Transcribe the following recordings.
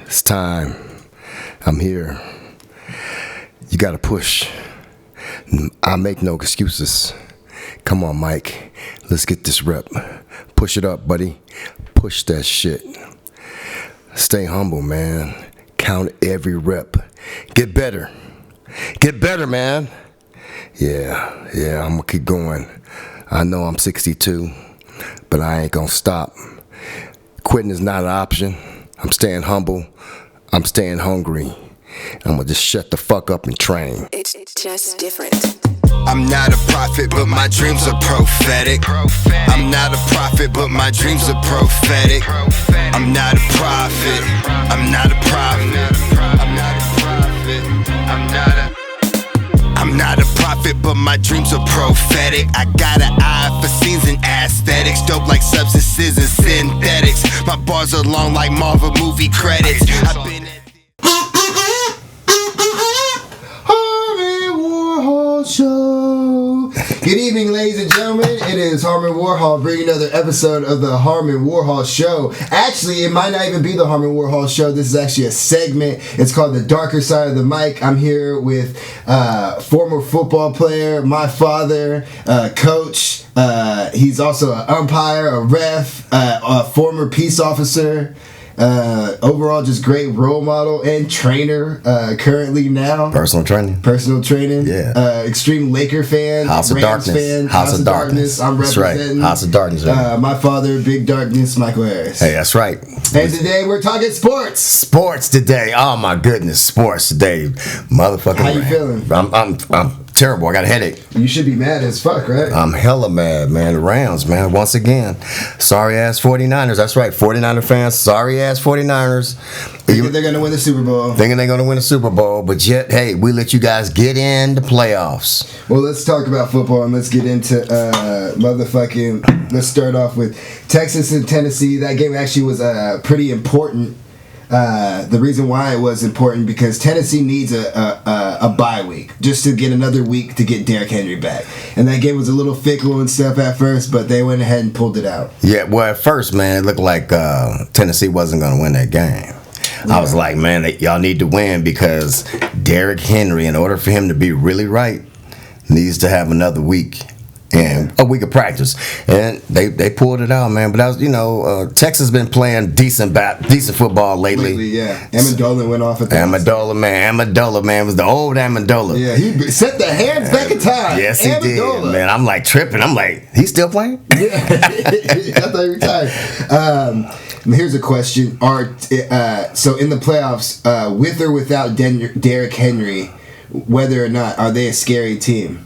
It's time. I'm here. You gotta push. I make no excuses. Come on, Mike. Let's get this rep. Push it up, buddy. Push that shit. Stay humble, man. Count every rep. Get better. Get better, man. Yeah, I'm gonna keep going. I know I'm 62, but I ain't gonna stop. Quitting is not an option. I'm staying humble. I'm staying hungry. I'm gonna just shut the fuck up and train. It's just different. I'm not a prophet, but my dreams are prophetic. I'm not a prophet, but my dreams are prophetic. I'm not a prophet. I'm not a prophet. I'm not a prophet. I'm not a prophet, but my dreams are prophetic. I got an eye for scenes and aesthetics. Dope like substances and synthetics. My bars are long like Marvel movie credits. I've been Harmon Warhol Show. Good evening, ladies and gentlemen. It is Harmon Warhol bringing another episode of the Harmon Warhol Show. Actually, it might not even be the Harmon Warhol Show. This is actually a segment. It's called The Darker Side of the Mic. I'm here with former football player, my father, coach. He's also an umpire, a ref, a former peace officer. Overall, just great role model and trainer. Currently now, Personal training. Yeah. Extreme Laker fan. House of Rams Darkness. fan. House of Darkness. I'm That's representing. right. House of Darkness. My father, Big Darkness, Michael Harris. Hey, that's right. And today we're talking sports. Sports today. Oh my goodness, sports today, motherfucking. How you feeling? I'm terrible. I got a headache. You should be mad as fuck, right? I'm hella mad, man. The Rams, man. Once again, sorry ass 49ers. That's right, 49er fans. Sorry ass 49ers. Thinking they're gonna win the Super Bowl. Thinking they're gonna win the Super Bowl, but yet, hey, we let you guys get in the playoffs. Well, let's talk about football and let's get into let's start off with Texas and Tennessee. That game actually was pretty important. The reason why it was important because Tennessee needs a bye week just to get another week to get Derrick Henry back. And that game was a little fickle and stuff at first, but they went ahead and pulled it out. Yeah, well, at first, man, it looked like Tennessee wasn't going to win that game. Yeah. I was like, man, y'all need to win because Derrick Henry, in order for him to be really right, needs to have another week. And a week of practice, and they pulled it out, man. But that was, Texas has been playing decent football lately. Yeah. Amendola went off at that. Amendola, man, was the old Amendola. Yeah, he set the hands back in time. Yes, he did, man. I'm like tripping. I'm like, he's still playing? Yeah, I thought he retired. Here's a question: so in the playoffs, with or without Derrick Henry, whether or not are they a scary team?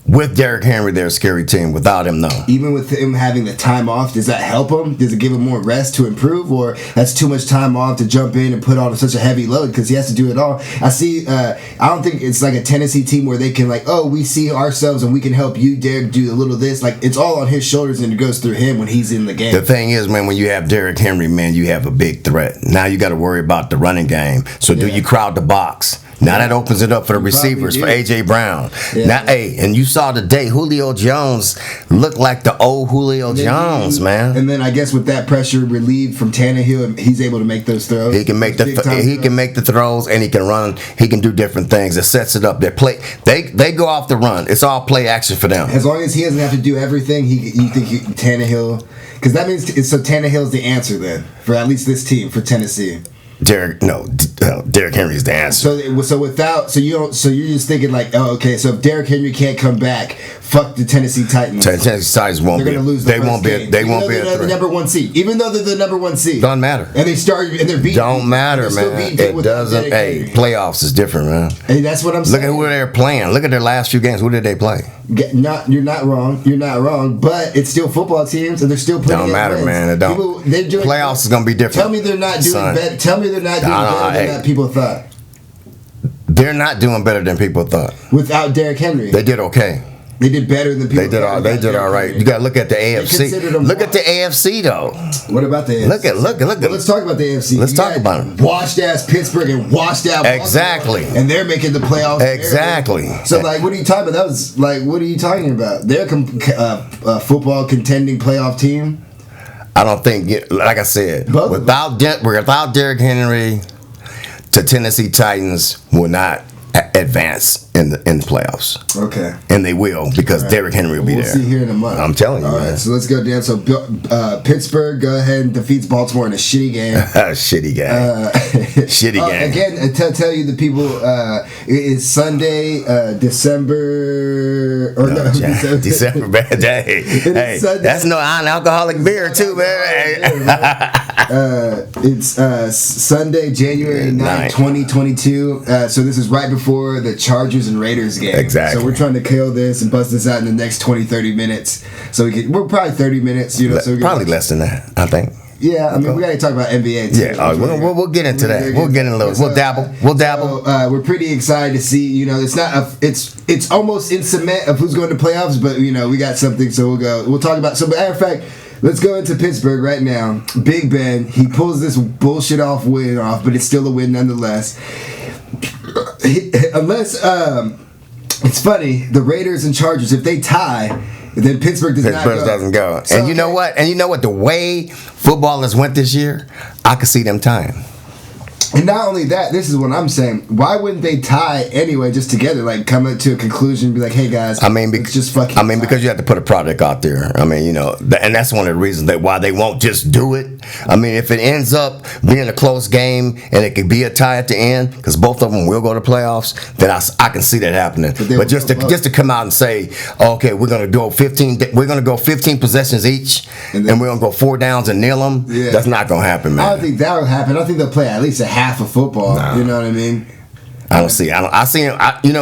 With Derrick Henry, they're a scary team. Without him, no. Even with him having the time off, does that help him? Does it give him more rest to improve? Or that's too much time off to jump in and put on such a heavy load because he has to do it all? I don't think it's like a Tennessee team where they can we see ourselves and we can help you, Derrick, do a little this. Like, it's all on his shoulders and it goes through him when he's in the game. The thing is, man, when you have Derrick Henry, man, you have a big threat. Now you got to worry about the running game. So do you crowd the box? Now that opens it up for the receivers, for A.J. Brown. Yeah. Now, and you saw today, Julio Jones looked like the old Julio Jones, man. And then I guess with that pressure relieved from Tannehill, he's able to make those throws. He can make the throws, and he can run. He can do different things. It sets it up. They go off the run. It's all play action for them. As long as he doesn't have to do everything, you think Tannehill, because that means Tannehill's the answer then for at least this team for Tennessee. Derrick Henry is the answer. So you're just thinking so if Derrick Henry can't come back, fuck the Tennessee Titans. Tennessee Titans won't. They're going to lose. They won't be. They won't be the number one seed. Even though they're the number one seed, doesn't matter. And they're beating. Don't matter, man. It doesn't. Hey, playoffs is different, man. Hey, that's what I'm saying. Look at who they're playing. Look at their last few games. Who did they play? You're not wrong. You're not wrong. But it's still football teams, and they're still putting. Don't matter, wins. Man. It don't. Playoffs is going to be different. Tell me they're not doing better. Tell me they're not doing better than that people thought. They're not doing better than people thought. Without Derrick Henry. They did okay. They did better than people thought. They did all right. You got to look at the AFC. Look at the AFC, though. What about the AFC? Look at. Well, let's talk about the AFC. Let's talk about them. Washed-ass Pittsburgh and washed-out Baltimore. Exactly. And they're making the playoffs. Exactly. So, what are you talking about? What are you talking about? They're a football contending playoff team. I don't think, like I said, without Derrick Henry the Tennessee Titans will not advance in the playoffs. Okay. And they will because Derrick Henry will be there. We'll see here in a month. I'm telling you, All man. right, so let's go down. So Pittsburgh go ahead and defeats Baltimore in a shitty game. Shitty game. Shitty game. Again, tell you the people, it is Sunday, December December bad day. Hey, that's no non-alcoholic beer too, man. It's Sunday, January 9th, 2022. So this is right before the Chargers and Raiders game. Exactly. So we're trying to kill this and bust this out in the next 20-30 minutes. So we're probably 30 minutes, so we probably less than that, I think. Yeah, I mean, we got to talk about NBA too. Yeah, we'll get into that. We'll get in a little. We'll dabble. So, we're pretty excited to see. It's not. It's almost in cement of who's going to playoffs, but we got something. So we'll go. We'll talk about. So, matter of fact, let's go into Pittsburgh right now. Big Ben, he pulls this bullshit win off, but it's still a win nonetheless. Unless it's funny, the Raiders and Chargers, if they tie, then Pittsburgh doesn't go. So, and you know what? The way footballers went this year, I could see them tying. And not only that, this is what I'm saying. Why wouldn't they tie anyway, just together, like come to a conclusion, and be like, "Hey guys, let's just fucking." Because you have to put a product out there. And that's one of the reasons why they won't just do it. If it ends up being a close game and it could be a tie at the end, because both of them will go to playoffs, then I can see that happening. But just to come out and say, okay, we're gonna go 15 possessions each, and we're gonna go 4 downs and kneel them. Yeah. That's not gonna happen, man. I don't think that will happen. I don't think they'll play at least a half of football. No. You know what I mean? I don't see. I see him.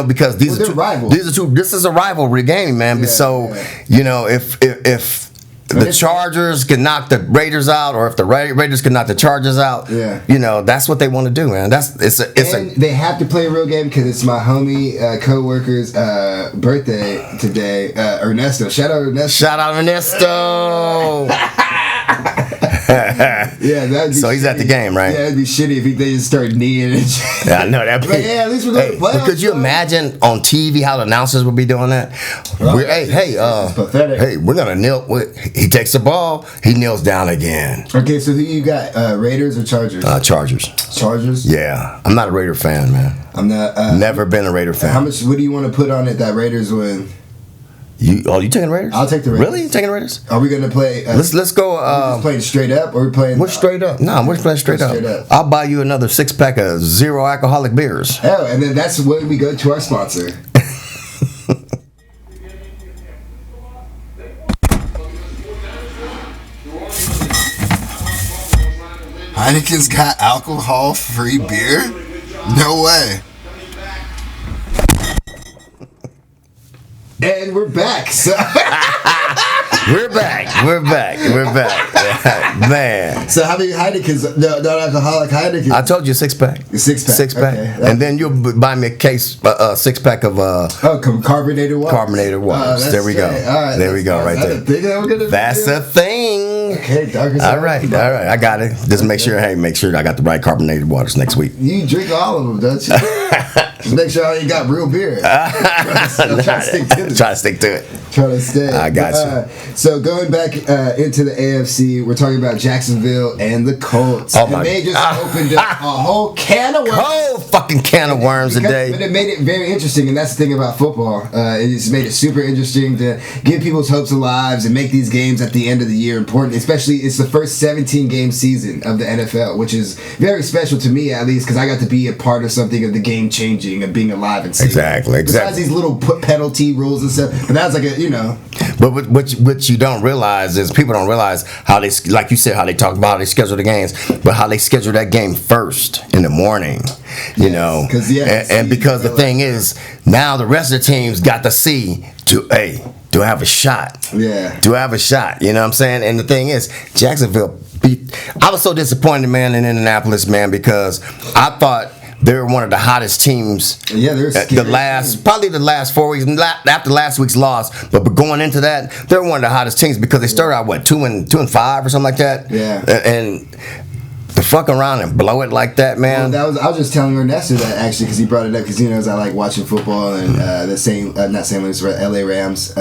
Because these are two rivals. These are two. This is a rivalry game, man. Yeah, so if the Chargers can knock the Raiders out, or if the Raiders can knock the Chargers out, that's what they want to do, man. They have to play a real game because it's my homie co-worker's birthday today. Ernesto, shout out Ernesto. So he's at the game, right? Yeah, it'd be shitty if they just started kneeing and shit. Yeah, I know that. At least we're going to play. Could you imagine on TV how the announcers would be doing that? Hey, we're gonna kneel. He takes the ball, he kneels down again. Okay, so who you got? Raiders or Chargers? Chargers. Chargers? Yeah, I'm not a Raider fan, man. I'm not. Never been a Raider fan. What do you want to put on it that Raiders win? You taking Raiders? I'll take the Raiders. Really? You taking Raiders? Are we gonna play? Let's go. We're playing straight up, or we're playing? We're straight up. No, we're playing straight up. I'll buy you another 6-pack of zero alcoholic beers. Oh, and then that's when we go to our sponsor. Heineken's got alcohol-free beer? No way. And we're back. So We're back, man. So how many Heineken's? Non-alcoholic Heineken. I told you 6-pack. 6-pack. Okay. And then you'll buy me a 6-pack of carbonated water. Carbonated waters. There we go. Right, there we go. Right there. That's a thing. Okay, all right. I got it. Just make sure I got the right carbonated waters next week. You drink all of them, don't you? Just make sure I ain't got real beer. Try to stick to it. Try to stay. I got you. So going back into the AFC, we're talking about Jacksonville and the Colts. Oh, and they just opened up a whole can of worms. Whole fucking can of worms today. But it made it very interesting, and that's the thing about football. It's made it super interesting to give people's hopes alive and make these games at the end of the year important. Especially, it's the first 17-game season of the NFL, which is very special to me, at least, because I got to be a part of something of the game changing and being alive and safe. Exactly. Besides these little penalty rules and stuff, but that's like But what you don't realize is people don't realize how they, like you said, how they talk about how they schedule the games, but how they schedule that game first in the morning, because the thing is now the rest of the teams got to see do I have a shot? Yeah. Do I have a shot? You know what I'm saying? And the thing is, Jacksonville I was so disappointed, man, in Indianapolis, man, because I thought they were one of the hottest teams. Yeah, they're probably the last 4 weeks after last week's loss. But going into that, they're one of the hottest teams because they started out 2-5 or something like that. Yeah. And the fuck around and blow it like that, man. Well, I was just telling Ernesto that actually because he brought it up because he knows I like watching football and not St. Louis, LA Rams.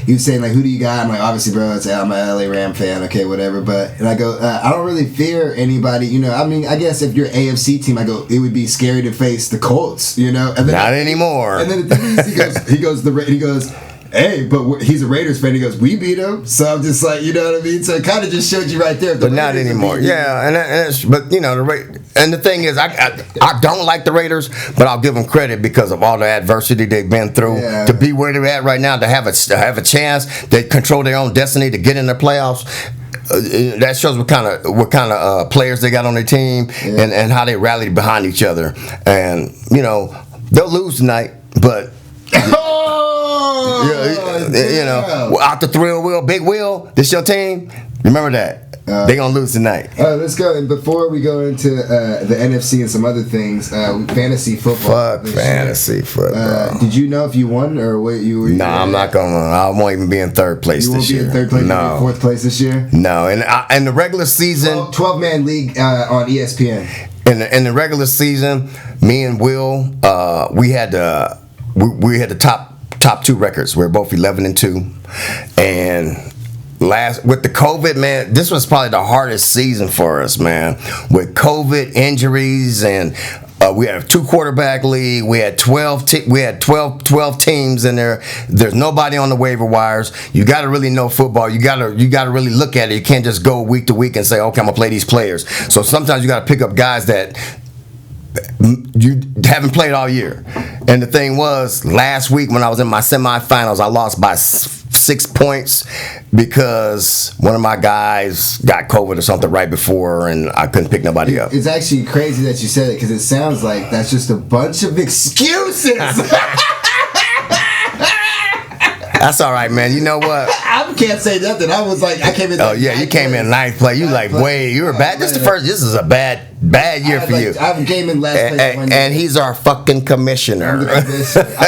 He was saying like, who do you got? I'm like, obviously, bro, I'm an LA Ram fan. Okay, whatever. And I go, I don't really fear anybody. You know, I mean, I guess if you're an AFC team, I go, it would be scary to face the Colts. You know, and then, not anymore. And then the thing is, he goes. Hey, but he's a Raiders fan. He goes, we beat him. So I'm just like, you know what I mean? So it kind of just showed you right there. But not anymore. Yeah, but you know, the thing is, I don't like the Raiders, but I'll give them credit because of all the adversity they've been through to be where they're at right now, to have a chance. They control their own destiny to get in the playoffs. That shows what kind of players they got on their team and how they rallied behind each other. And you know, they'll lose tonight, but. You know, out the thrill wheel, big wheel. This your team. Remember that they gonna lose tonight. Let's go. And before we go into the NFC and some other things, fantasy football. Fuck fantasy football. Did you know if you won or what you were? No, I'm not gonna. I won't even be in third place this year. You won't be in third place. No, fourth place this year. No, and the regular season, 12-man league on ESPN. In the regular season, me and Will, we had the top two records. We're both 11-2, and with the COVID, man, this was probably the hardest season for us, man. With COVID injuries and we had a 2-quarterback league. We had 12 teams in there. There's nobody on the waiver wires. You got to really know football. You got to really look at it. You can't just go week to week and say, okay, I'm gonna play these players. So sometimes you got to pick up guys that you haven't played all year. And the thing was, last week when I was in my semifinals, I lost by 6 points because one of my guys got COVID or something right before, and I couldn't pick nobody up. It's actually crazy that you said it because it sounds like that's just a bunch of excuses. That's all right, man. You know what? I can't say nothing. I was like, I came in. Oh yeah, you came in ninth place. You like, wait, you were bad. This is a bad year for you. I came in last place. And he's our fucking commissioner. I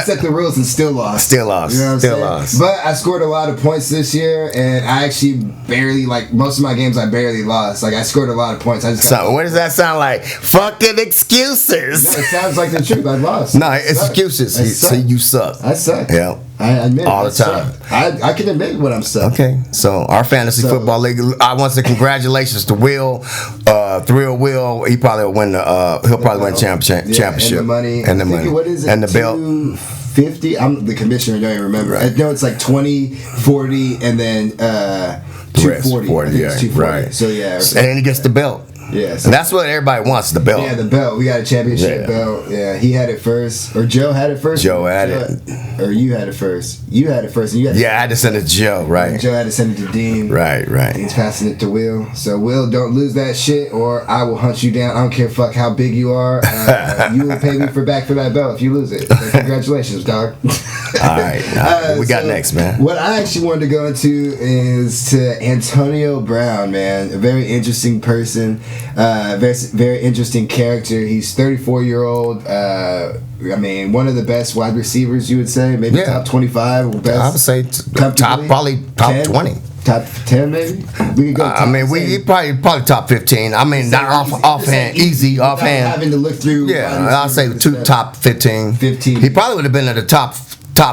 set the rules and still lost. Still lost. You know what I'm still saying? lost. But I scored a lot of points this year, and I actually barely, like most of my games, I barely lost. Like I scored a lot of points. What does that sound like? Fucking excuses. No, it sounds like the truth. I lost. No, it's excuses. So you suck. I suck. Yeah. I admit all the time. I can admit when I'm stuck. Okay, so our fantasy football league. I want to say congratulations to Will, Thrill Will. He'll probably win the championship. And the money. And the money. What is it? And the belt. 250. I'm the commissioner. I don't even remember. Right. I know it's like 20, 40, and then 240. 240. Right. So yeah. And then he gets the belt. Yes. And that's what everybody wants, the belt. Yeah, the belt. We got a championship belt. Yeah, he had it first. Or Joe had it first. Joe had it. Or you had it first. You had it first. And you had I had to send it to Joe, right. Joe had to send it to Dean. Right. He's passing it to Will. So, Will, don't lose that shit or I will hunt you down. I don't care fuck how big you are. You will pay me for that belt if you lose it. So congratulations, dog. All right. We got next, man. What I actually wanted to go into is to Antonio Brown, man. A very interesting person. Very interesting character. He's 34-year-old. I mean, one of the best wide receivers, you would say, maybe top 25 or best. I would say probably top 10? 20. Top 10, maybe. We could go. I mean, we probably top 15. I mean, not offhand, easy offhand. Having to look through. Yeah, I'll say top 15. 15. He probably would have been at the top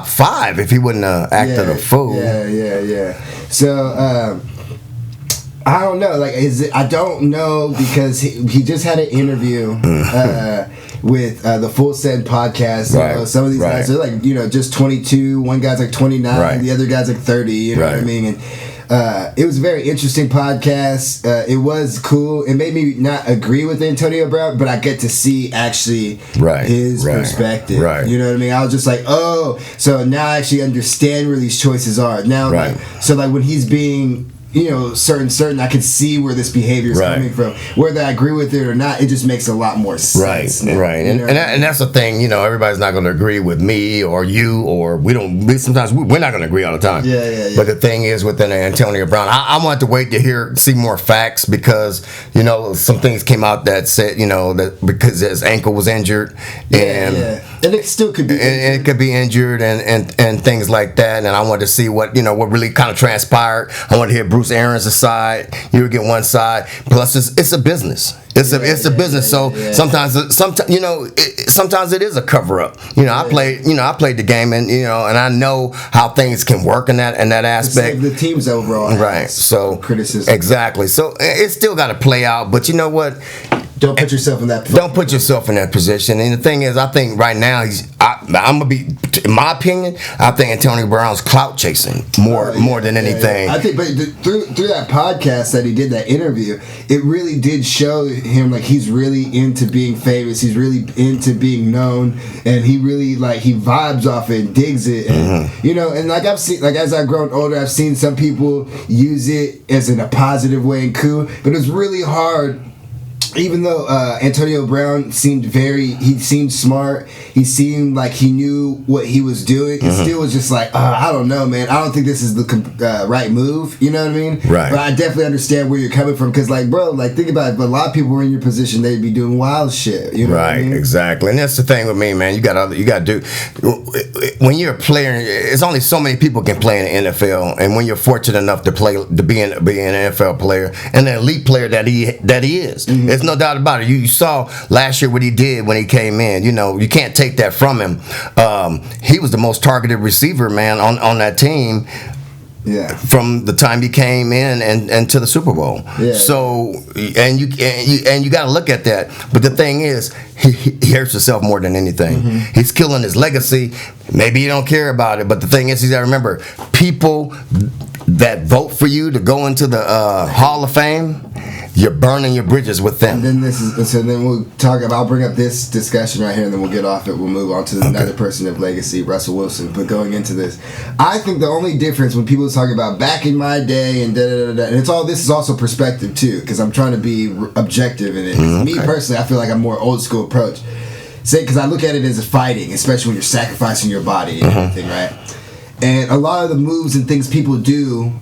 5 if he wouldn't have acted a fool. Yeah. So. I don't know. I don't know because he just had an interview with the Full Send podcast. Right. You know, some of these guys are like, just 22. One guy's like 29. The other guy's like 30. You know what I mean? And it was a very interesting podcast. It was cool. It made me not agree with Antonio Brown, but I get to see actually his perspective. Right. You know what I mean? I was just like, oh, so now I actually understand where these choices are. Now, so when he's being certain, I can see where this behavior is coming from. Whether I agree with it or not, it just makes a lot more sense. Right. And that's the thing, everybody's not going to agree with me or you, or sometimes we're not going to agree all the time. Yeah. But the thing is, within Antonio Brown, I wanted to wait to see more facts because, some things came out that said, that because his ankle was injured and And it still could be and it could be injured and things like that. And I wanted to see what really kind of transpired. I wanted to hear Bruce Arians' side. You would get one side. Plus, it's a business. It's a business. So sometimes it is a cover up. I played the game, and I know how things can work in that aspect. The team's overall, right? So criticism, exactly. So it's still got to play out. But you know what? Don't put yourself in that. Don't put yourself in that position. And the thing is, I think right now I'm gonna be, in my opinion, I think Antonio Brown's clout chasing more than anything. I think, but through that podcast that he did, that interview, it really did show him like he's really into being famous. He's really into being known, and he really he vibes off it and digs it. And, and like I've seen, like as I've grown older, I've seen some people use it as in a positive way and cool, but it's really hard. Even though Antonio Brown seemed smart, he seemed like he knew what he was doing, it still was just like, I don't know, man. I don't think this is the right move. You know what I mean? Right. But I definitely understand where you're coming from, because, bro, think about it. But a lot of people were in your position, they'd be doing wild shit. You know what I mean? Exactly. And that's the thing with me, man. You got to do, when you're a player, it's only so many people can play in the NFL, and when you're fortunate enough to be an NFL player and an elite player that he is. There's no doubt about it. You saw last year what he did when he came in. You can't take that from him. He was the most targeted receiver, man, on that team. Yeah. From the time he came in and to the Super Bowl. Yeah. So and you got to look at that. But the thing is, he hurts himself more than anything. He's killing his legacy. Maybe you don't care about it, but the thing is, you got to remember, people that vote for you to go into the Hall of Fame, you're burning your bridges with them. And then then we'll talk about, I'll bring up this discussion right here, and then we'll get off it. We'll move on to another person of legacy, Russell Wilson. But going into this, I think the only difference when people talk about back in my day and and this is also perspective too, because I'm trying to be objective in it. Me personally, I feel like I'm more old school approach. Because I look at it as a fighting, especially when you're sacrificing your body and everything, right? And a lot of the moves and things people do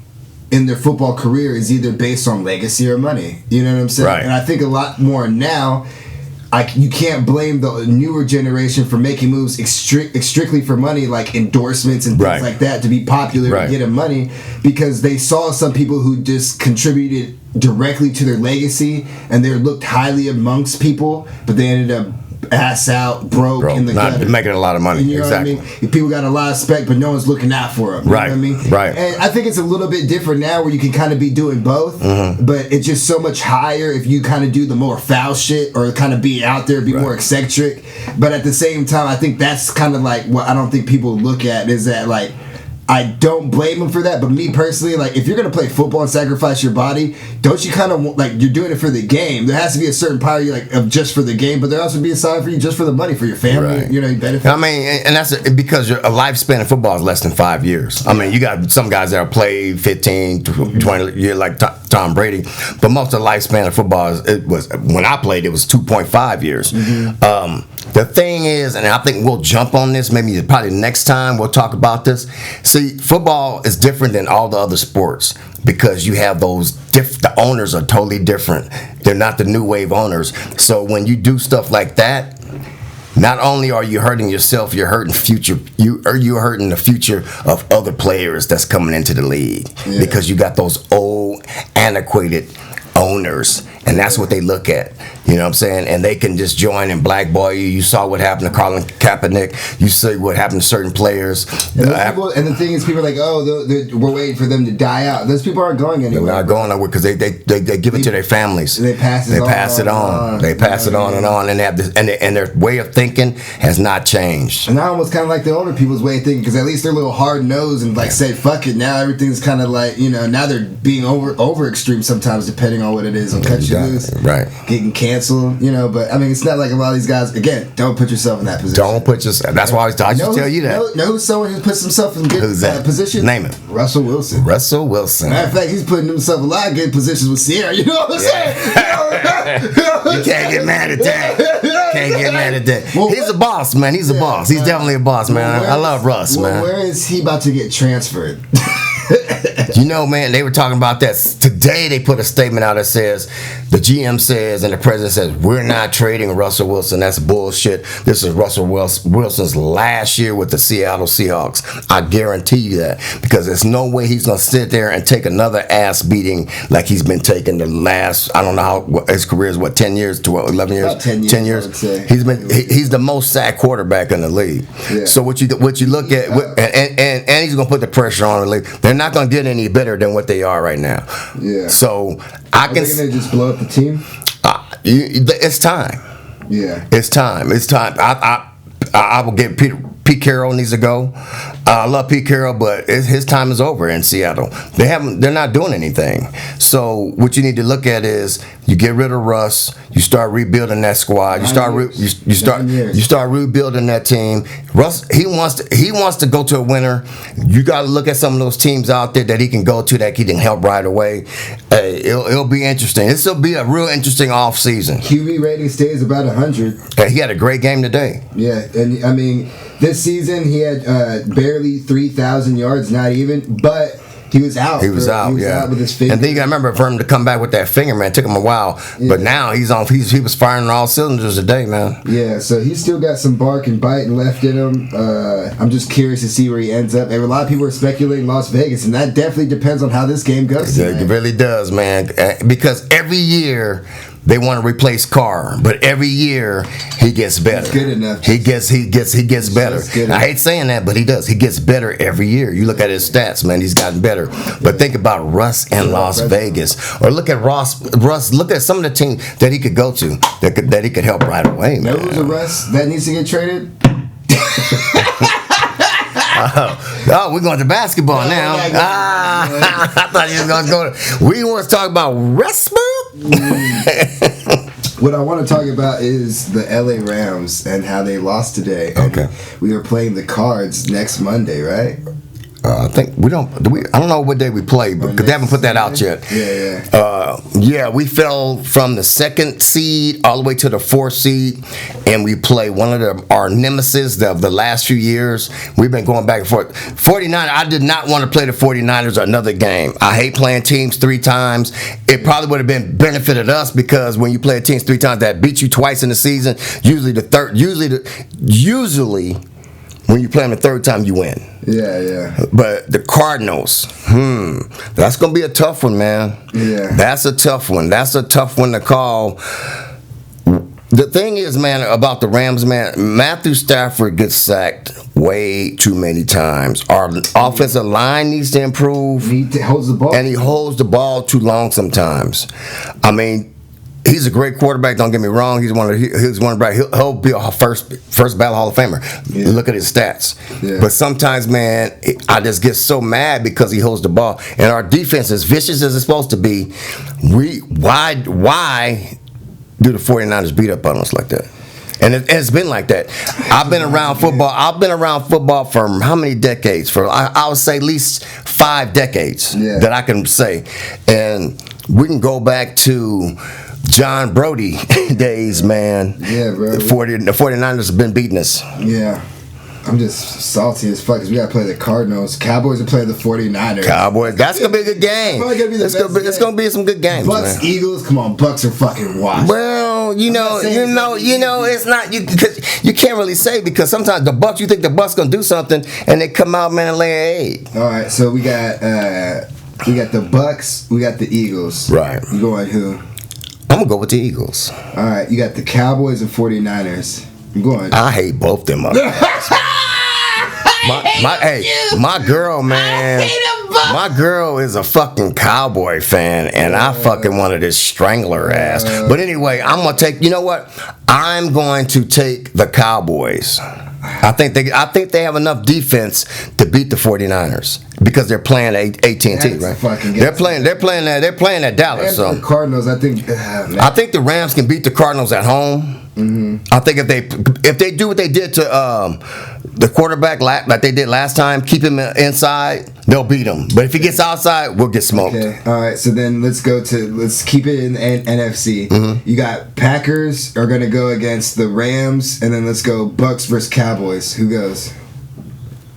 in their football career is either based on legacy or money. You know what I'm saying? Right. And I think a lot more now, you can't blame the newer generation for making moves strictly for money, like endorsements and things like that, to be popular and get them money, because they saw some people who just contributed directly to their legacy and they looked highly amongst people, but they ended up ass out, broke in the not gutter, making a lot of money. You know exactly. what I mean? People got a lot of spec, but no one's looking out for them. You know what I mean? Right. And I think it's a little bit different now, where you can kind of be doing both, but it's just so much higher if you kind of do the more foul shit or kind of be out there, be more eccentric. But at the same time, I think that's kind of like what I don't think people look at, is that I don't blame them for that, but me personally, if you're gonna play football and sacrifice your body, don't you kind of you're doing it for the game? There has to be a certain part of just for the game, but there also be a side for you just for the money, for your family. Right. You benefit. I mean, and that's because a lifespan of football is less than 5 years. I mean, you got some guys that play 15, 20 years, like Tom Brady, but most of the lifespan of football when I played, it was 2.5 years. The thing is, and I think we'll jump on this maybe probably next time we'll talk about this. See, football is different than all the other sports because you have the owners are totally different. They're not the new wave owners. So when you do stuff like that, not only are you hurting yourself, you're hurting you're hurting the future of other players that's coming into the league, because you got those old, antiquated owners, and that's what they look at. You know what I'm saying? And they can just join and blackball you. You saw what happened to Colin Kaepernick. You see what happened to certain players. And the thing is, people are like, we're waiting for them to die out. Those people aren't going anywhere. They're not going nowhere because they give it to their families. They pass it on. They pass it on and on, and they have this, and their way of thinking has not changed. And now almost kind of like the older people's way of thinking, because at least they're a little hard nosed and say fuck it. Now everything's kind of now they're being over extreme sometimes, depending on what it is. Cut you loose, right? Getting canceled, but I mean, it's not like a lot of these guys. Again, don't put yourself in that position. Don't put yourself. That's why I should tell you that. Know someone who puts himself in good position? Name it. Russell Wilson. Russell Wilson. Matter of fact, he's putting himself in a lot of good positions with Sierra. You know what I'm saying? You can't get mad at that. Well, he's a boss, man. He's a boss. He's definitely a boss, man. I love Russ, man. Where is he about to get transferred? You know, man, they were talking about that today. They put a statement out that says the GM says and the president says we're not trading Russell Wilson. That's bullshit. This is Russell Wilson's last year with the Seattle Seahawks. I guarantee you that, because there's no way he's gonna sit there and take another ass beating like he's been taking the last, I don't know how his career is, what, 10 years, 12, 11 years, About 10 years, 10 years. I would say. He's the most sacked quarterback in the league. Yeah. So what you look at, and he's gonna put the pressure on the league. They're not gonna get any better than what they are right now. Yeah. So I Are can. they gonna just blow up the team? It's time. Yeah. It's time. It's time. I will get Pete Carroll needs to go. I love Pete Carroll, but his time is over in Seattle. They're not doing anything. So what you need to look at is you get rid of Russ. You start rebuilding that squad. You start rebuilding that team. Russ, he wants to go to a winner. You got to look at some of those teams out there that he can go to that he can help right away. Hey, it'll be interesting. This will be a real interesting off season. QB rating stays about 100. He had a great game today. Yeah, and I mean, this season he had barely 3,000 yards, not even, but he was out. He was out with his finger. And then you got to remember, for him to come back with that finger, man, it took him a while. Yeah. But now he was firing on all cylinders today, man. Yeah, so he's still got some bark and bite left in him. I'm just curious to see where he ends up. And a lot of people are speculating Las Vegas, and that definitely depends on how this game goes. It really does, man. Because every year they want to replace Carr, but every year he gets better. He's good enough. He gets better. I hate saying that, but he does. He gets better every year. You look at his stats, man. He's gotten better. But think about Russ in Las Vegas, or look at Russ. Look at some of the teams that he could go to that he could help right away, man. Who's a Russ that needs to get traded? Oh, we're going to basketball now. I thought you was going to go. We want to talk about Westbrook. What I want to talk about is the LA Rams and how they lost today. And Okay. we are playing the Cards next Monday, right? I think we don't. I don't know what day we play, but they haven't put that out yet. Yeah. We fell from the 2nd seed all the way to the 4th seed, and we play one of our nemesis of the last few years. We've been going back and forth. 49. I did not want to play the 49ers another game. I hate playing teams 3 times. It probably would have benefited us, because when you play teams 3 times that beat you twice in the season, usually when you play them the 3rd time, you win. Yeah. But the Cardinals, that's going to be a tough one, man. Yeah. That's a tough one. That's a tough one to call. The thing is, man, about the Rams, man, Matthew Stafford gets sacked way too many times. Our offensive line needs to improve. He holds the ball. And he holds the ball too long sometimes. I mean, he's a great quarterback. Don't get me wrong. He'll be a first ballot Hall of Famer. Yeah. Look at his stats. Yeah. But sometimes, man, I just get so mad because he holds the ball, and our defense, as vicious as it's supposed to be, why do the 49ers beat up on us like that? And it's been like that. I've been around football for how many decades? I would say at least 5 decades that I can say. And we can go back to John Brody days, man. Yeah, bro. The 49ers have been beating us. Yeah. I'm just salty as fuck because we got to play the Cardinals. Cowboys are playing the 49ers. Cowboys. That's going to be a good game. It's going to be some good games, Bucks, man. Eagles. Come on, Bucks are fucking washed. Well, it's not. Because you can't really say, because sometimes you think the Bucks going to do something, and they come out, man, and lay an egg. All right, so we got the Bucks, we got the Eagles. Right. You going who? I'm going to go with the Eagles. All right, you got the Cowboys and 49ers. I'm going. I hate both them. My girl, man. My girl is a fucking Cowboy fan, and I fucking wanted to strangle her ass. But anyway, I'm gonna take. You know what? I'm going to take the Cowboys. I think they have enough defense to beat the 49ers because they're playing AT&T, right? They're playing at Dallas. So the Cardinals, I think. I think the Rams can beat the Cardinals at home. Mm-hmm. I think if they do what they did to the quarterback like they did last time, keep him inside, they'll beat him. But if he gets outside, we'll get smoked. Okay. All right. So then let's keep it in NFC. Mm-hmm. You got Packers are going to go against the Rams, and then let's go Bucks versus Cowboys. Who goes?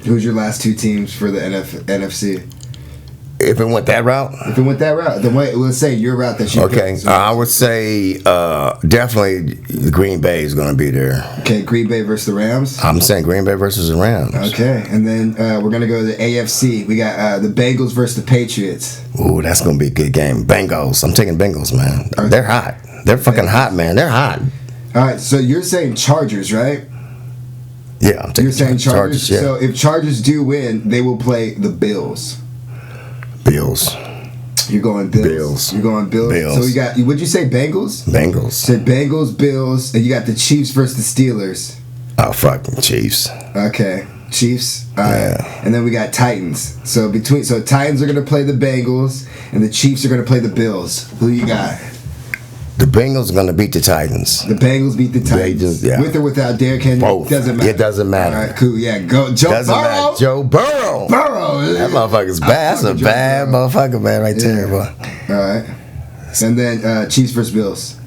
Who's your last 2 teams for the NFC? If it went that route? If it went that route, then let's say your route that you Okay, picked. I would say definitely the Green Bay is going to be there. Okay, Green Bay versus the Rams. I'm saying Green Bay versus the Rams. Okay, and then we're going to go to the AFC. We got the Bengals versus the Patriots. Ooh, that's going to be a good game. Bengals. I'm taking Bengals, man. Okay. They're hot. They're fucking hot, man. They're hot. All right, so you're saying Chargers, right? Yeah, I'm taking You're saying Chargers. yeah. So if Chargers do win, they will play the Bills. Bills. You're going Bills. Bills. You're going Bills. Bills. So we got. Would you say Bengals? Bengals. Said Bengals, Bills, and you got the Chiefs versus the Steelers. Oh, fucking Chiefs. Okay, Chiefs. All right. Yeah. And then we got Titans. So Titans are gonna play the Bengals, and the Chiefs are gonna play the Bills. Who you got? The Bengals are going to beat the Titans. The Bengals beat the Titans. Yeah. With or without Derrick Henry. Both. Doesn't matter. It doesn't matter. All right, cool. Yeah, go Joe Doesn't Burrow. matter. Joe Burrow. Burrow. That motherfucker's bad. That's a Joe bad Burrow. motherfucker, man, right there, boy. All right. And then Chiefs versus Bills.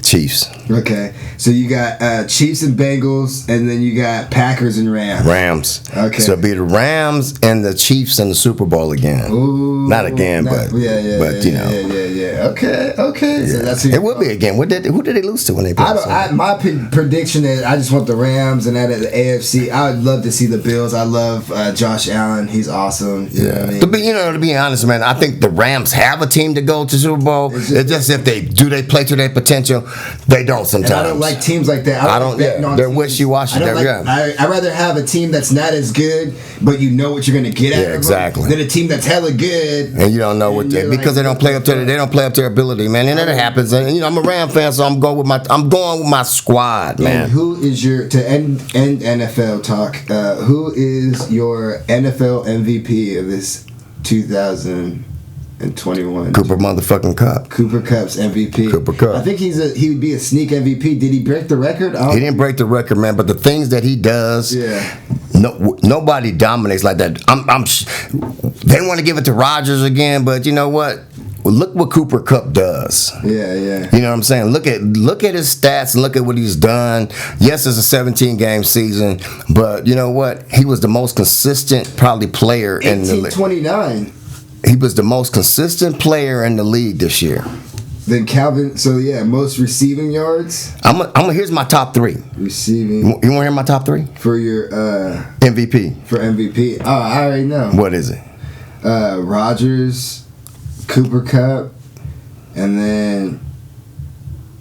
Chiefs. Okay. So you got Chiefs and Bengals, and then you got Packers and Rams. Rams. Okay. So it'll be the Rams and the Chiefs in the Super Bowl again. Ooh, Not again, but you know. Yeah. Okay. So that's who It will be again. Who did they lose to when they played? my prediction is I just want the Rams, and out of the AFC, I would love to see the Bills. I love Josh Allen. He's awesome. You know what I mean? To be honest, man, I think the Rams have a team to go to Super Bowl. It's just if they play to their potential, they don't sometimes. And I don't like teams like that. I don't. They're wishy-washy. I'd rather have a team that's not as good, but you know what you're going to get out of exactly. them, than a team that's hella good and you don't know what they because they don't play up to their ability, man. And that happens. And I'm a Ram fan, so I'm going with my squad, man. And who is your to end NFL talk? Who is your NFL MVP of this 2021? Cooper motherfucking Kupp. Cooper Kupp's MVP. Cooper Kupp. I think he would be a sneak MVP. Did he break the record? He didn't break the record, man. But the things that he does, nobody dominates like that. They want to give it to Rodgers again, but you know what? Well, look what Cooper Kupp does. Yeah. You know what I'm saying? Look at his stats and look at what he's done. Yes, it's a 17-game season, but you know what? He was the most consistent probably player in the league. 29. He was the most consistent player in the league this year. Then Calvin. So yeah, most receiving yards. Here's my top three. Receiving. You want to hear my top three? For your MVP. For MVP. Oh, I already know. What is it? Rodgers, Cooper Kupp, and then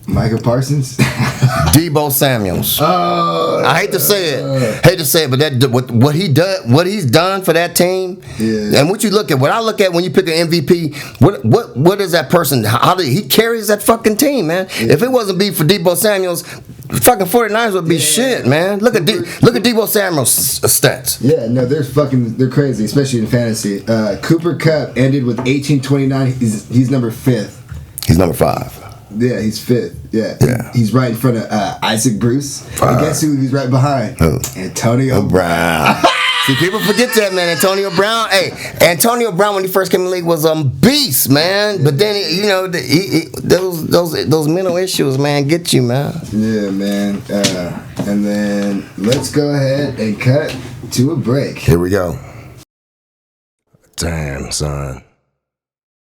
Michael Parsons. Debo Samuels. Oh, I hate to say it, but that what he's done for that team. Yeah. And what you look at, what I look at when you pick an MVP, what is that person? How did he carries that fucking team, man? Yeah. If it wasn't be for Debo Samuels, fucking 49ers would be shit, man. Look at Debo Samuels' stats. Yeah, no, they're crazy, especially in fantasy. Cooper Kupp ended with 1829. He's number 5th. He's number 5. Yeah, he's 5th. Yeah. He's right in front of Isaac Bruce. And guess who he's right behind? Who? Antonio Brown. See, people forget that, man. Antonio Brown. Hey, Antonio Brown when he first came in the league was a beast, man. But then those mental issues, man, get you, man. Yeah, man. And then let's go ahead and cut to a break. Here we go. Damn, son.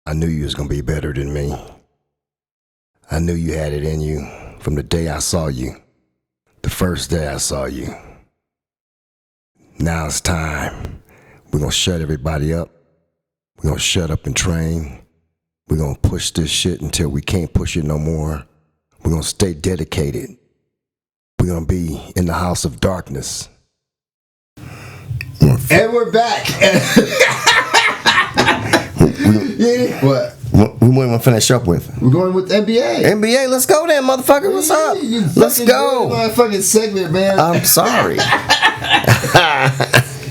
I knew you was gonna be better than me. I knew you had it in you from the day I saw you. The first day I saw you. Now it's time. We're gonna shut everybody up. We're gonna shut up and train. We're gonna push this shit until we can't push it no more. We're gonna stay dedicated. We're gonna be in the house of darkness. And we're back. What? We want to finish up with. We're going with NBA. NBA, let's go then, motherfucker. What's up? Let's go. My fucking segment, man. I'm sorry.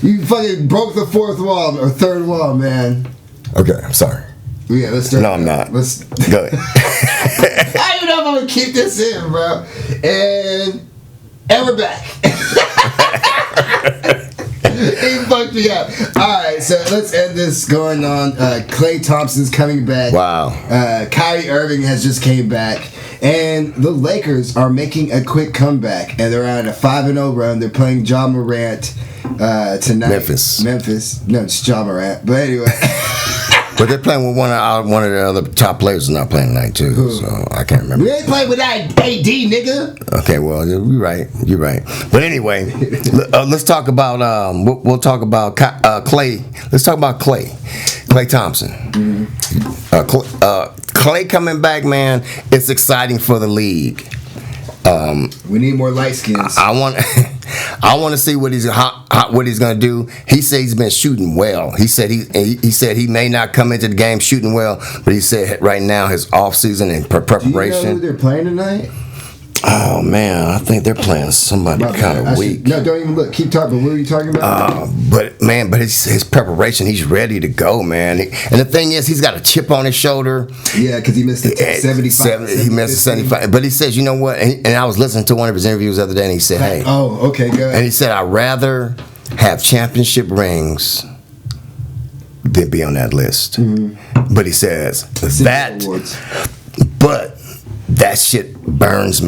You fucking broke the fourth wall or third wall, man. Okay, I'm sorry. Yeah, let's start. No, I'm not. Let's go ahead. I don't know if I'm gonna keep this in, bro. And we're back. He fucked me up. Alright, so let's end this going on. Klay Thompson's coming back. Wow. Kyrie Irving has just came back. And the Lakers are making a quick comeback. And they're on a 5-0 run. They're playing Ja Morant tonight. Memphis. No, it's Ja Morant. But anyway. But they're playing with one of the other top players is not playing tonight too. So I can't remember. We ain't playing with that AD, nigga. Okay, well you're right. But anyway, let's talk about we'll talk about Clay. Let's talk about Clay Thompson. Clay coming back, man. It's exciting for the league. We need more light skins. I want to see what he's gonna do. He said he's been shooting well. He said he may not come into the game shooting well, but he said right now his off season and preparation. Do you know who they're playing tonight? Oh man, I think they're playing somebody kind of weak. No, don't even look. Keep talking. But what are you talking about? But his preparation, he's ready to go, man. And the thing is, he's got a chip on his shoulder. Yeah, because he missed the 75. He missed the 75. But he says, you know what? And I was listening to one of his interviews the other day, and he said, "Hey, oh, okay, go ahead." And he said, I'd rather have championship rings than be on that list. Mm-hmm. But he says that shit burns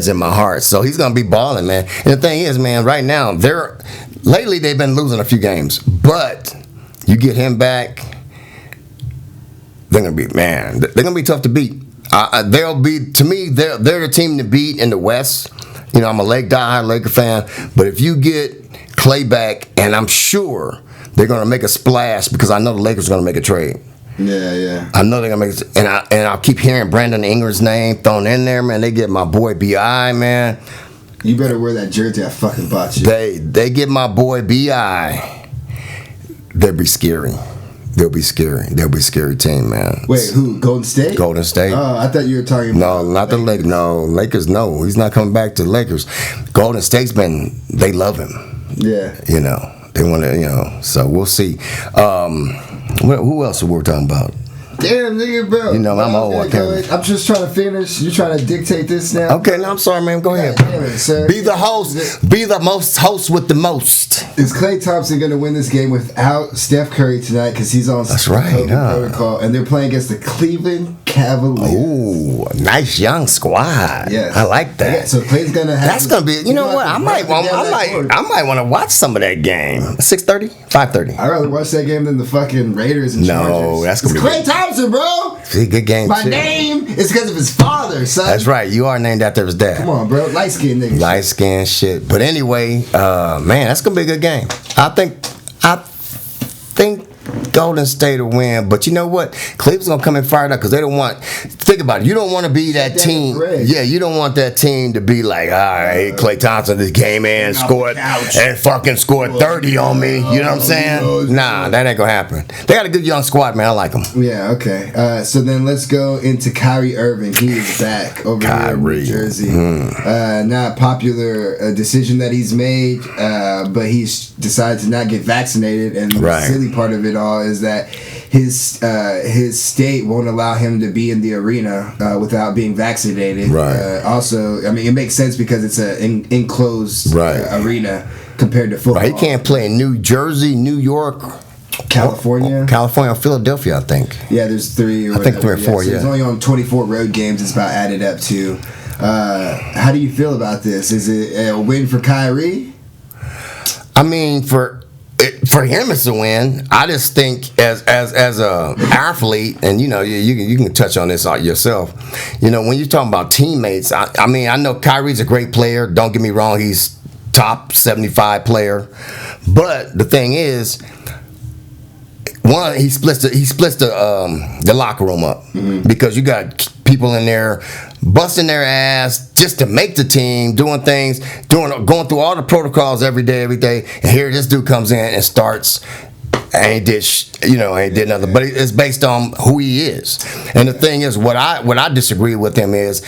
in my heart. So he's gonna be balling, man. And the thing is, man, right now lately they've been losing a few games, but you get him back, they're gonna be tough to beat. They're the team to beat in the West. You know, I'm a diehard Laker fan, but if you get Clay back, and I'm sure they're gonna make a splash because I know the Lakers are gonna make a trade. Yeah. I know they're gonna make it, and I'll keep hearing Brandon Ingram's name thrown in there, man. They get my boy Bi, man. You better wear that jersey I fucking bought you. They get my boy Bi. They'll be scary. They'll be scary. They'll be a scary team, man. Wait, who? Golden State? Golden State. Oh, I thought you were talking about. No, not the Lakers. No, Lakers. No, he's not coming back to the Lakers. Golden State's they love him. Yeah. You know, they want to. So we'll see. Who else are we talking about? Damn, nigga, bro. You know, I'm old. I'm just trying to finish. You trying to dictate this now? Okay, no, I'm sorry, man. Go ahead. Damn it, sir. Be the host. Be the most host with the most. Is Klay Thompson going to win this game without Steph Curry tonight? Because he's on COVID protocol, and they're playing against the Cleveland Cavaliers. Ooh, a nice young squad. Yes. I like that. Yeah, so Clay's going to have. That's going to be. You know what? I might want to watch some of that game. 6:30, 5:30. I'd rather watch that game than the fucking Raiders and Chargers. No, that's going to be Klay Thompson, bro. It's a good game. My name is because of his father, son. That's right. You are named after his dad. Come on, bro. Light skin nigga. Light skin shit. But anyway, man, that's gonna be a good game. I think Golden State will win, but you know what? Cleveland's gonna come in fired up because they don't want. Think about it. You don't want to be that team. Yeah, you don't want that team to be like, all right, Klay Thompson this game in, scored 30 on me. You know what I'm saying? Nah, that ain't gonna happen. They got a good young squad, man. I like them. Yeah. Okay. So then let's go into Kyrie Irving. He is back over here in New Jersey. Not a popular decision that he's made, but he's decided to not get vaccinated, and the silly part of it all is that his state won't allow him to be in the arena without being vaccinated. Right. Also, I mean, it makes sense because it's an enclosed arena compared to football. Right. He can't play in New Jersey, New York, California, or Philadelphia, I think. Yeah, there's 3. I think 3 or 4. So he's only on 24 road games. It's about added up to. How do you feel about this? Is it a win for Kyrie? I mean, for him it's a win. I just think as a athlete, and you know, you can touch on this yourself. You know, when you're talking about teammates, I mean, I know Kyrie's a great player. Don't get me wrong, he's top 75 player. But the thing is, one, he splits the locker room up because you got people in there busting their ass just to make the team, doing things, going through all the protocols every day, and here this dude comes in and starts. Ain't did nothing, but it's based on who he is. And the thing is, what I disagree with him is,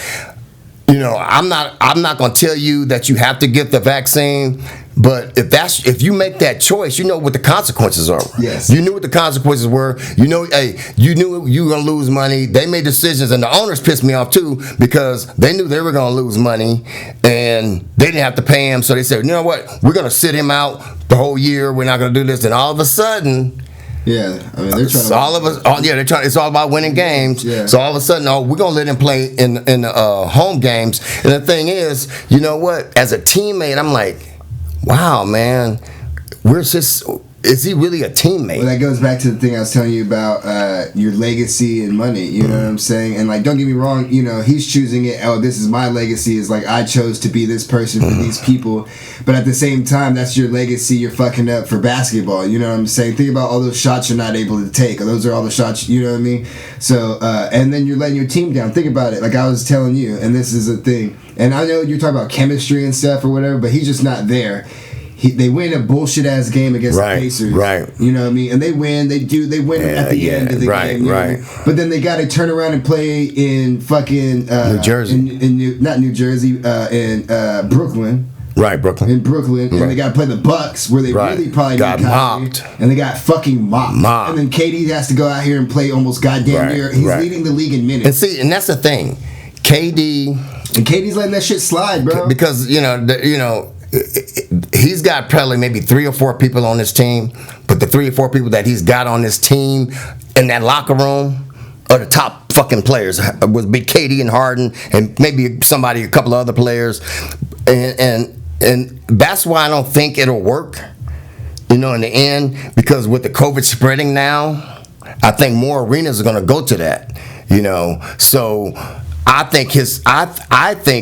you know, I'm not gonna tell you that you have to get the vaccine, but if you make that choice, you know what the consequences are. Yes. You knew what the consequences were. You know, you knew you were gonna lose money. They made decisions, and the owners pissed me off too because they knew they were gonna lose money, and they didn't have to pay him. So they said, you know what, we're gonna sit him out the whole year. We're not gonna do this. And all of a sudden. Yeah, I mean they're trying to. They're trying. It's all about winning games. Yeah. So all of a sudden, we're gonna let him play in home games. And the thing is, you know what? As a teammate, I'm like, wow, man, we're just is he really a teammate? Well, that goes back to the thing I was telling you about your legacy and money. You know what I'm saying? And like, don't get me wrong. You know, he's choosing it. Oh, this is my legacy. Is like I chose to be this person for these people. But at the same time, that's your legacy. You're fucking up for basketball. You know what I'm saying? Think about all those shots you're not able to take. Or those are all the shots. You know what I mean? So and then you're letting your team down. Think about it. Like I was telling you, and this is a thing. And I know you're talking about chemistry and stuff or whatever, but he's just not there. They win a bullshit ass game against the Pacers. Right. You know what I mean? And they win. They win at the end of the game. You know what I mean? But then they got to turn around and play in fucking New Jersey. Not New Jersey, in Brooklyn. Right, Brooklyn. In Brooklyn. And they got to play the Bucks, where they really probably got mopped. And they got fucking mopped. And then KD has to go out here and play almost goddamn near. He's leading the league in minutes. And that's the thing. KD's letting that shit slide, bro. Because, he's got probably maybe 3 or 4 people on his team, but the 3 or 4 people that he's got on his team in that locker room are the top fucking players. Would be KD and Harden and maybe a couple of other players, and that's why I don't think it'll work, in the end, because with the COVID spreading now, I think more arenas are going to go to that, So I think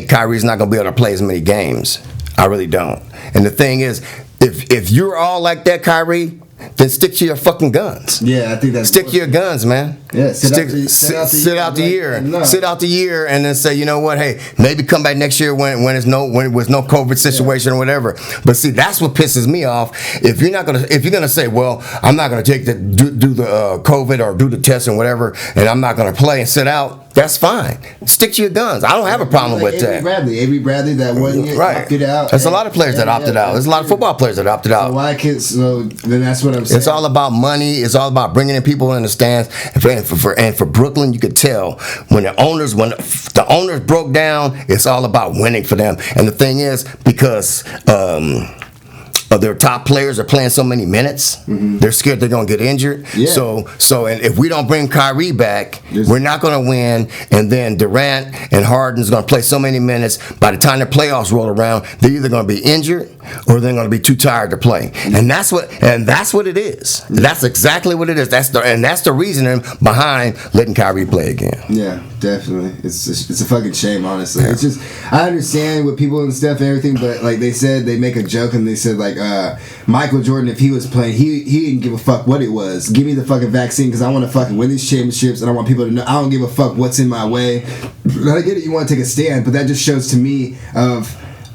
Kyrie's not going to be able to play as many games. I really don't. And the thing is, if you're all like that, Kyrie, then stick to your fucking guns. Yeah, I think that's stick to your guns, man. Yeah, sit out the year and then say, you know what? Hey, maybe come back next year when it was no COVID situation or whatever. But see, that's what pisses me off. If you're gonna say, well, I'm not gonna do the COVID or do the test and whatever, and I'm not gonna play and sit out. That's fine. Stick to your guns. I don't have a problem with that. Avery Bradley, that 1 year opted out. There's a lot of players that opted out. There's a lot of football players that opted out. So then that's what I'm saying. It's all about money. It's all about bringing in people in the stands. And for Brooklyn, you could tell when the owners broke down, it's all about winning for them. And the thing is, because their top players are playing so many minutes, they're scared they're going to get injured. Yeah. So and if we don't bring Kyrie back, we're not going to win. And then Durant and Harden's going to play so many minutes. By the time the playoffs roll around, they're either going to be injured or they're going to be too tired to play. And that's what it is. That's exactly what it is. That's the reasoning behind letting Kyrie play again. Yeah, definitely. It's a fucking shame, honestly. Yeah. It's just, I understand with people and stuff and everything, but like they said, they make a joke and they said like Michael Jordan, if he was playing, he didn't give a fuck what it was. Give me the fucking vaccine because I want to fucking win these championships and I want people to know I don't give a fuck what's in my way. I get it, you want to take a stand, but that just shows to me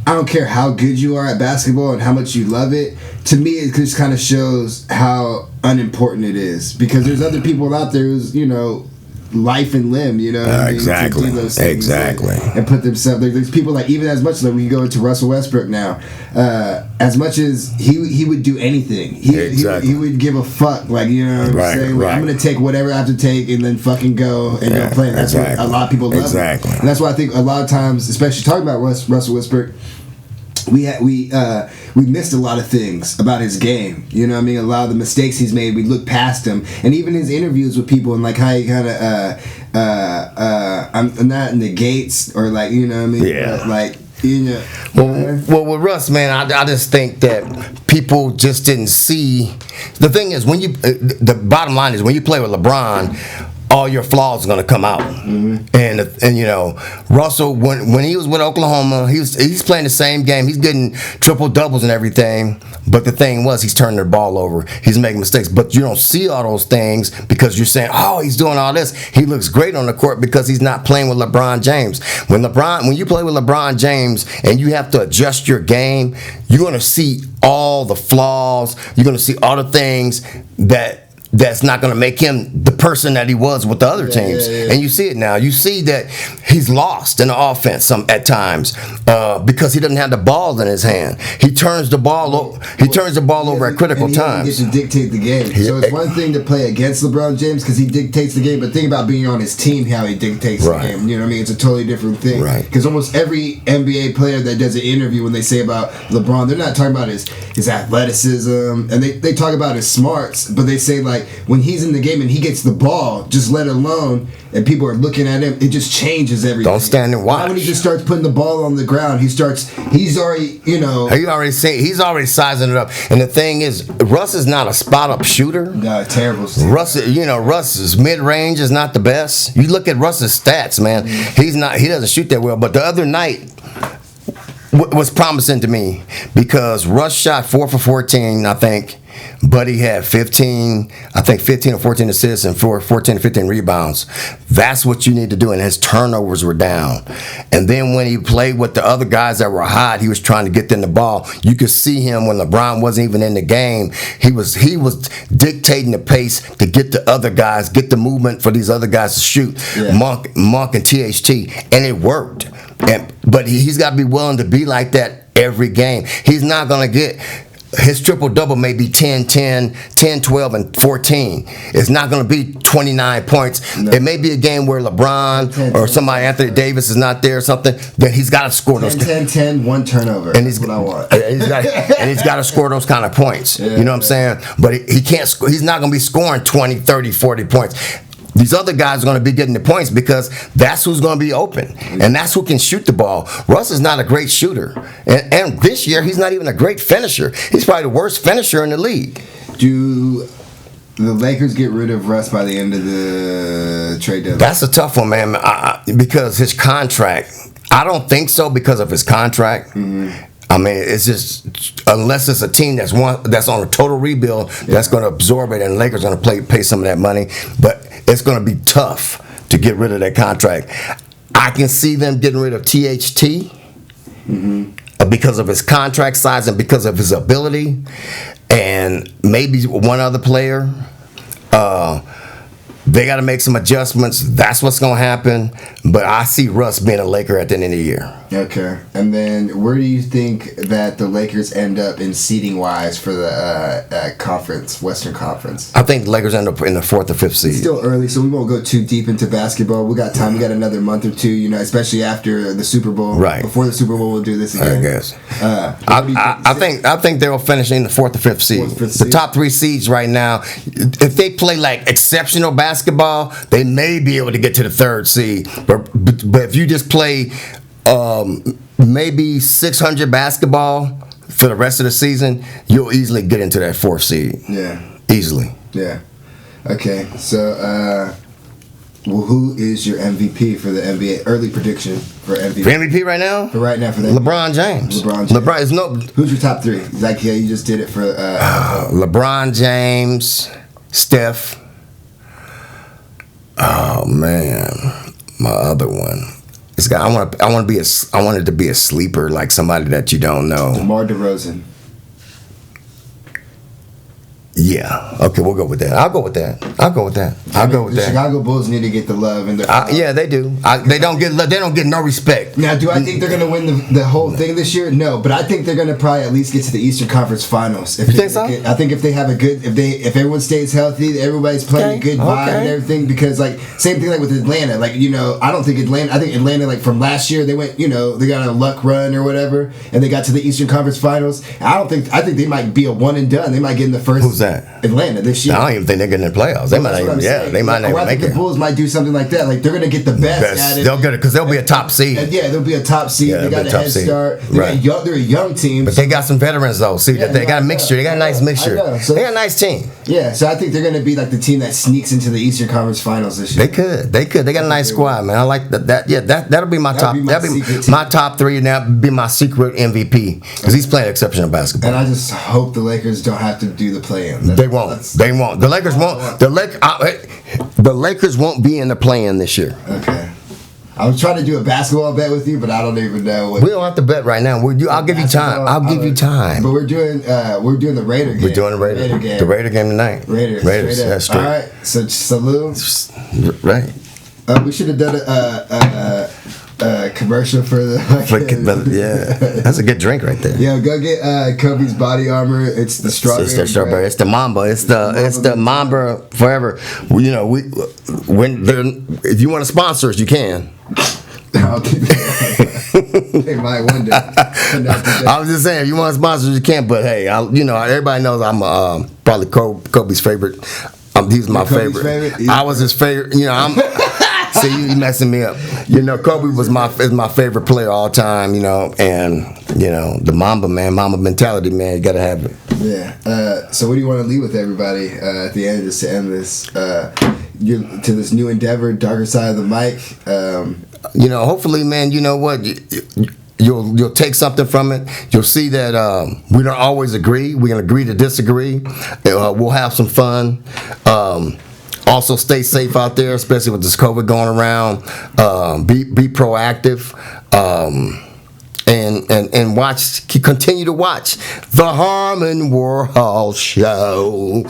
I don't care how good you are at basketball and how much you love it. To me, it just kind of shows how unimportant it is because there's other people out there who's, life and limb, exactly. To do those things and put themselves. There's people like even as much like we go into Russell Westbrook now, as much as he would do anything, he would give a fuck. Like what I'm saying. Like, I'm gonna take whatever I have to take and then fucking go and go play. And that's what a lot of people love. Exactly. And that's why I think a lot of times, especially talking about Russell Westbrook, we missed a lot of things about his game. You know what I mean? A lot of the mistakes he's made, we look past him. And even his interviews with people and like how he kind of I'm not negates or like, you know what I mean? Yeah. But like, Well, with Russ, man, I just think that people just didn't see. The thing is, when the bottom line is when you play with LeBron, all your flaws are going to come out. And Russell, when he was with Oklahoma, he's playing the same game. He's getting triple doubles and everything. But the thing was, he's turning the ball over. He's making mistakes. But you don't see all those things because you're saying, oh, he's doing all this. He looks great on the court because he's not playing with LeBron James. When you play with LeBron James and you have to adjust your game, you're going to see all the flaws. You're going to see all the things that's not going to make him the person that he was with the other teams. And you see it now. You see that he's lost in the offense at times because he doesn't have the ball in his hand. He turns the ball over at critical times. He gets to dictate the game. So it's one thing to play against LeBron James because he dictates the game, but think about being on his team, how he dictates the game. You know what I mean? It's a totally different thing. Because almost every NBA player that does an interview when they say about LeBron, they're not talking about his athleticism, and they talk about his smarts, but they say like like when he's in the game and he gets the ball, just let alone, and people are looking at him, it just changes everything. Don't stand and watch. Now when he just starts putting the ball on the ground, he's already, he's already sizing it up. And the thing is, Russ is not a spot up shooter. No, terrible. Russ's mid range is not the best. You look at Russ's stats, man. He doesn't shoot that well. But the other night was promising to me because Russ shot 4 for 14, I think. Buddy had 15 or 14 assists and 14 or 15 rebounds. That's what you need to do, and his turnovers were down. And then when he played with the other guys that were hot, he was trying to get them the ball. You could see him when LeBron wasn't even in the game. He was dictating the pace to get the other guys, get the movement for these other guys to shoot. Yeah. Monk and THT, and it worked. But he's got to be willing to be like that every game. He's not going to get... His triple-double may be 10, 10, 10, 12, and 14. It's not going to be 29 points. No. It may be a game where LeBron 10, or somebody, Anthony Davis, is not there or something. Then he's got to score 10, those. 10, 10, 1 turnover. And that's what I want. And he's got to score those kind of points. Yeah, you know what I'm saying? But he can't score. He's not going to be scoring 20, 30, 40 points. These other guys are going to be getting the points because that's who's going to be open. And that's who can shoot the ball. Russ is not a great shooter. And this year, he's not even a great finisher. He's probably the worst finisher in the league. Do the Lakers get rid of Russ by the end of the trade deadline? That's a tough one, man, because his contract. I don't think so because of his contract. Mm-hmm. I mean, it's just unless it's a team that's on a total rebuild that's going to absorb it, and the Lakers are going to pay some of that money. But it's going to be tough to get rid of that contract. I can see them getting rid of THT because of his contract size and because of his ability, and maybe one other player. They got to make some adjustments. That's what's going to happen. But I see Russ being a Laker at the end of the year. Okay. And then where do you think that the Lakers end up in seeding-wise for the conference, Western Conference? I think the Lakers end up in the 4th or 5th seed. It's still early, so we won't go too deep into basketball. We got time. We got another month or two, especially after the Super Bowl. Right. Before the Super Bowl, we'll do this again. I guess. I think they'll finish in the 4th or 5th seed. The top 3 seeds right now, if they play like exceptional basketball, they may be able to get to the 3rd seed. But if you just play maybe 600 basketball for the rest of the season, you'll easily get into that 4th seed. Yeah. Easily. Yeah. Okay. So, who is your MVP for the NBA? Early prediction for MVP. For MVP right now? For right now, for the LeBron James. LeBron is no. Who's your top 3? Like, yeah, you just did it for. LeBron James, Steph. Oh man, my other one. This guy, I want it to be a sleeper, like somebody that you don't know. DeMar DeRozan. Yeah. Okay, we'll go with that. I'll go with that. The Chicago Bulls need to get the love in their. Yeah, they do. They don't get no respect. Now, do I think they're gonna win the whole thing this year? No, but I think they're gonna probably at least get to the Eastern Conference Finals. You think so? I think if they have if everyone stays healthy, everybody's playing a good vibe and everything. Because like same thing like with Atlanta. Like I don't think Atlanta. I think Atlanta like from last year they went. They got a luck run or whatever, and they got to the Eastern Conference Finals. I think they might be a one and done. They might get in the first. Who's that? Atlanta this year. I don't even think they're getting in the playoffs. They might not even. They might not even make it. The Bulls might do something like that. Like they're gonna get the best at it. They'll get it because they'll be a top seed. Yeah, they'll be a top seed. They got a head start. They're a young team. But they got some veterans though. See, they got a mixture. They got a nice mixture. They got a nice team. Yeah, so I think they're gonna be like the team that sneaks into the Eastern Conference Finals this year. They could. They got a nice squad, man. I like that. Yeah, that'll be my top. That'll be my top 3, and that'll be my secret MVP because he's playing exceptional basketball. And I just hope the Lakers don't have to do the play-in. They won't. The Lakers won't. The Lakers won't be in the play-in this year. Okay. I was trying to do a basketball bet with you, but I don't even know. We don't have to bet right now. I'll give you time. I'll give you time. But we're doing the Raider game. We're doing the Raider game. The Raider game tonight. Raiders. That's straight. All right. So salute. Right. We should have done a commercial for the. Yeah, that's a good drink right there. Yeah, go get Kobe's body armor. It's the strawberry. It's the strawberry. It's the Mamba. It's the Mamba forever. If you want to sponsor us, you can. They might one day. I was just saying, if you want to sponsor us, you can. But hey, everybody knows I'm probably Kobe's favorite. He's my Kobe's favorite. I was his favorite. You know, I'm. See, you messing me up. You know, Kobe is my favorite player all time. You know, and you know the Mamba mentality, man. You gotta have it. Yeah. So what do you want to leave with everybody at the end, just to end this? To this new endeavor, darker side of the mic. You know, hopefully, man. You know what? You'll take something from it. You'll see that we don't always agree. We can agree to disagree. We'll have some fun. Also, stay safe out there, especially with this COVID going around. Be proactive. And watch. Continue to watch the Harmon Warhol Show.